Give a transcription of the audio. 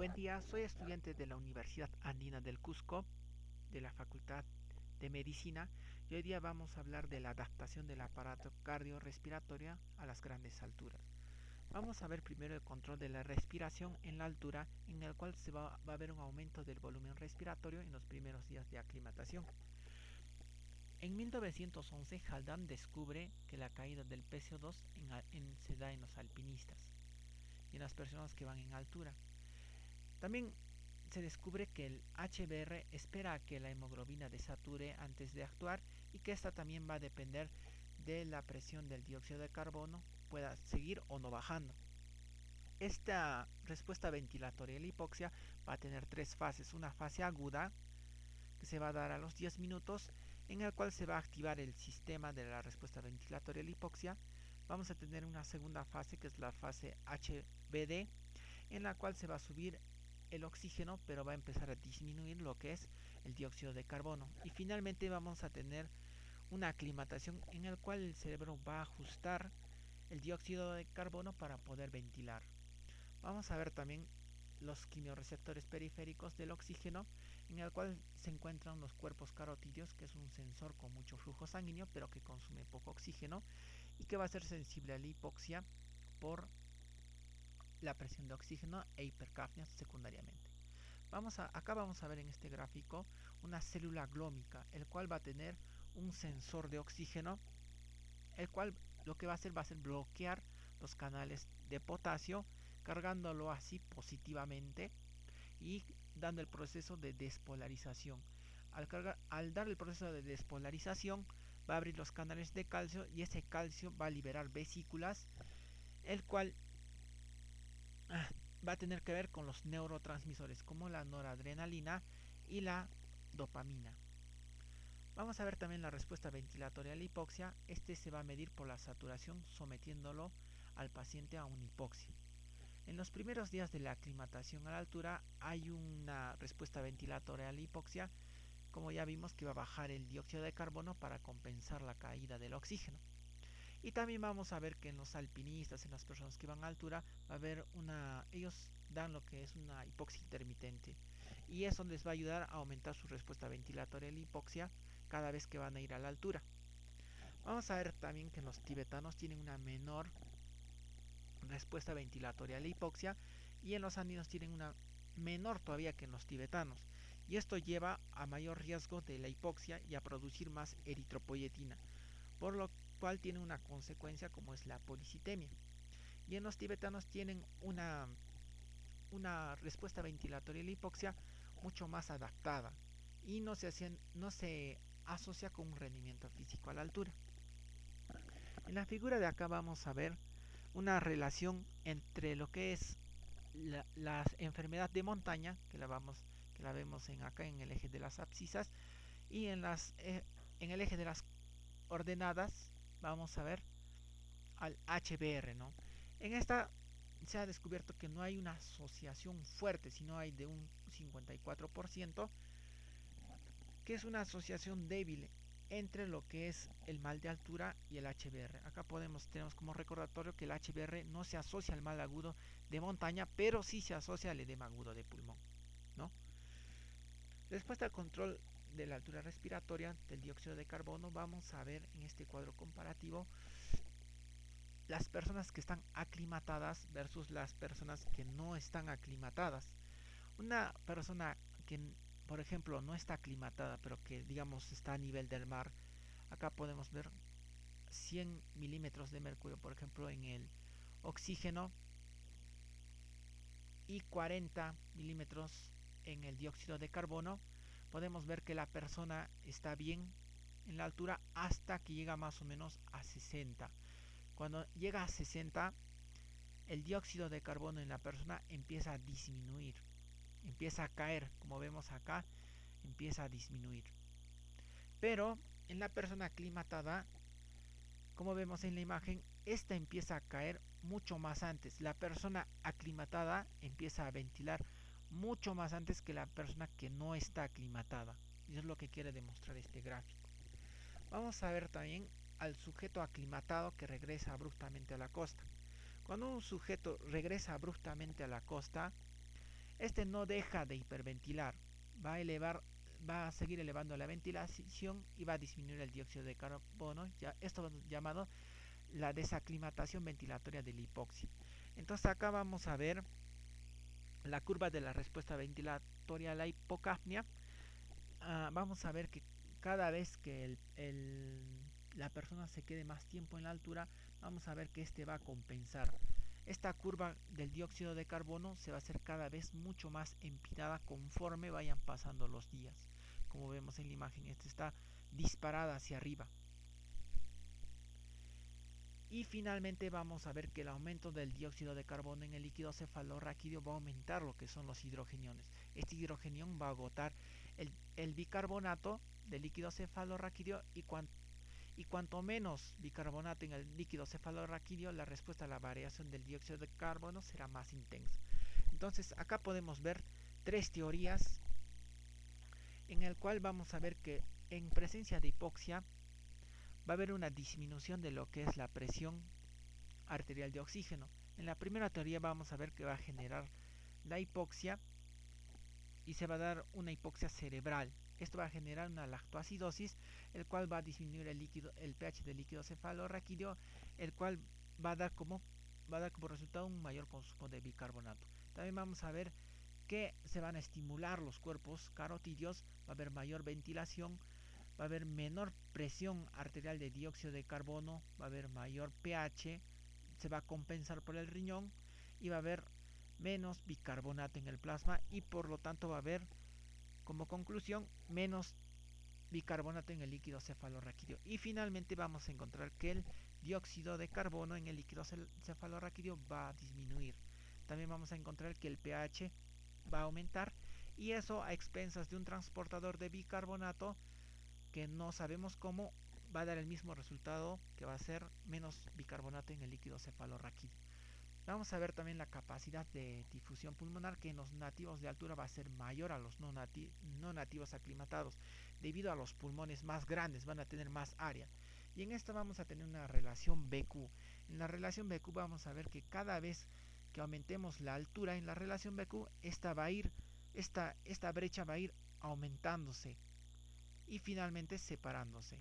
Buen día, soy estudiante de la Universidad Andina del Cusco, de la Facultad de Medicina, y hoy día vamos a hablar de la adaptación del aparato cardiorrespiratorio a las grandes alturas. Vamos a ver primero el control de la respiración en la altura, en el cual va a haber un aumento del volumen respiratorio en los primeros días de aclimatación. En 1911, Haldane descubre que la caída del PCO2 se da en los alpinistas y en las personas que van en altura. También se descubre que el HBR espera a que la hemoglobina desature antes de actuar y que esta también va a depender de la presión del dióxido de carbono, pueda seguir o no bajando. Esta respuesta ventilatoria a la hipoxia va a tener tres fases. Una fase aguda que se va a dar a los 10 minutos, en el cual se va a activar el sistema de la respuesta ventilatoria a la hipoxia. Vamos a tener una segunda fase que es la fase HBD, en la cual se va a subir el oxígeno, pero va a empezar a disminuir lo que es el dióxido de carbono. Y finalmente vamos a tener una aclimatación en el cual el cerebro va a ajustar el dióxido de carbono para poder ventilar. Vamos a ver también los quimiorreceptores periféricos del oxígeno, en el cual se encuentran los cuerpos carotídeos, que es un sensor con mucho flujo sanguíneo, pero que consume poco oxígeno y que va a ser sensible a la hipoxia por la presión de oxígeno e hipercapnia secundariamente. Acá vamos a ver en este gráfico una célula glómica, el cual va a tener un sensor de oxígeno, el cual lo que va a ser bloquear los canales de potasio, cargándolo así positivamente y dando el proceso de despolarización. Al dar el proceso de despolarización, va a abrir los canales de calcio y ese calcio va a liberar vesículas, el cual va a tener que ver con los neurotransmisores como la noradrenalina y la dopamina. Vamos a ver también la respuesta ventilatoria a la hipoxia. Este se va a medir por la saturación, sometiéndolo al paciente a una hipoxia. En los primeros días de la aclimatación a la altura hay una respuesta ventilatoria a la hipoxia, como ya vimos que va a bajar el dióxido de carbono para compensar la caída del oxígeno. Y también vamos a ver que en los alpinistas, en las personas que van a altura, va a haber ellos dan lo que es una hipoxia intermitente. Y eso les va a ayudar a aumentar su respuesta ventilatoria a la hipoxia cada vez que van a ir a la altura. Vamos a ver también que los tibetanos tienen una menor respuesta ventilatoria a la hipoxia y en los andinos tienen una menor todavía que en los tibetanos. Y esto lleva a mayor riesgo de la hipoxia y a producir más eritropoyetina, por lo cual tiene una consecuencia como es la policitemia. Y en los tibetanos tienen una respuesta ventilatoria a la hipoxia mucho más adaptada y no se asocia con un rendimiento físico a la altura. En la figura de acá vamos a ver una relación entre lo que es la enfermedad de montaña, que la vemos acá en el eje de las abscisas, y en el eje de las ordenadas vamos a ver al HBR, ¿no? En esta se ha descubierto que no hay una asociación fuerte, sino hay de un 54%, que es una asociación débil entre lo que es el mal de altura y el HBR. Acá tenemos como recordatorio que el HBR no se asocia al mal agudo de montaña, pero sí se asocia al edema agudo de pulmón, ¿no? Después del control de la altura respiratoria del dióxido de carbono, vamos a ver en este cuadro comparativo las personas que están aclimatadas versus las personas que no están aclimatadas. Una persona que, por ejemplo, no está aclimatada, pero que digamos está a nivel del mar, acá podemos ver 100 milímetros de mercurio, por ejemplo, en el oxígeno y 40 milímetros en el dióxido de carbono. Podemos ver que la persona está bien en la altura hasta que llega más o menos a 60. Cuando llega a 60, el dióxido de carbono en la persona empieza a disminuir, empieza a caer, como vemos acá, empieza a disminuir. Pero en la persona aclimatada, como vemos en la imagen, esta empieza a caer mucho más antes. La persona aclimatada empieza a ventilar mucho más antes que la persona que no está aclimatada. Y eso es lo que quiere demostrar este gráfico. Vamos a ver también al sujeto aclimatado que regresa abruptamente a la costa. Cuando un sujeto regresa abruptamente a la costa, Este no deja de hiperventilar, va a elevar, va a seguir elevando la ventilación y va a disminuir el dióxido de carbono. Ya, esto es llamado la desaclimatación ventilatoria de la hipoxia. Entonces acá vamos a ver la curva de la respuesta ventilatoria a la hipocapnia. Vamos a ver que cada vez que la persona se quede más tiempo en la altura, vamos a ver que este va a compensar. Esta curva del dióxido de carbono se va a hacer cada vez mucho más empinada conforme vayan pasando los días. Como vemos en la imagen, esta está disparada hacia arriba. Y finalmente vamos a ver que el aumento del dióxido de carbono en el líquido cefalorraquídeo va a aumentar lo que son los hidrogeniones. Este hidrogenión va a agotar el bicarbonato del líquido cefalorraquídeo y cuanto menos bicarbonato en el líquido cefalorraquídeo, la respuesta a la variación del dióxido de carbono será más intensa. Entonces acá podemos ver tres teorías en el cual vamos a ver que en presencia de hipoxia va a haber una disminución de lo que es la presión arterial de oxígeno. En la primera teoría vamos a ver que va a generar la hipoxia y se va a dar una hipoxia cerebral. Esto va a generar una lactoacidosis, el cual va a disminuir el pH del líquido cefalorraquídeo, el cual va a dar como resultado un mayor consumo de bicarbonato. También vamos a ver que se van a estimular los cuerpos carotídeos, va a haber mayor ventilación, va a haber menor presión arterial de dióxido de carbono, va a haber mayor pH, se va a compensar por el riñón y va a haber menos bicarbonato en el plasma y por lo tanto va a haber como conclusión menos bicarbonato en el líquido cefalorraquídeo. Y finalmente vamos a encontrar que el dióxido de carbono en el líquido cefalorraquídeo va a disminuir. También vamos a encontrar que el pH va a aumentar y eso a expensas de un transportador de bicarbonato que no sabemos cómo va a dar el mismo resultado, que va a ser menos bicarbonato en el líquido cefalorraquídeo. Vamos a ver también la capacidad de difusión pulmonar, que en los nativos de altura va a ser mayor a los no nativos aclimatados, debido a los pulmones más grandes, van a tener más área. Y en esto vamos a tener una relación BQ. En la relación BQ vamos a ver que cada vez que aumentemos la altura en la relación BQ, esta brecha va a ir aumentándose y finalmente separándose.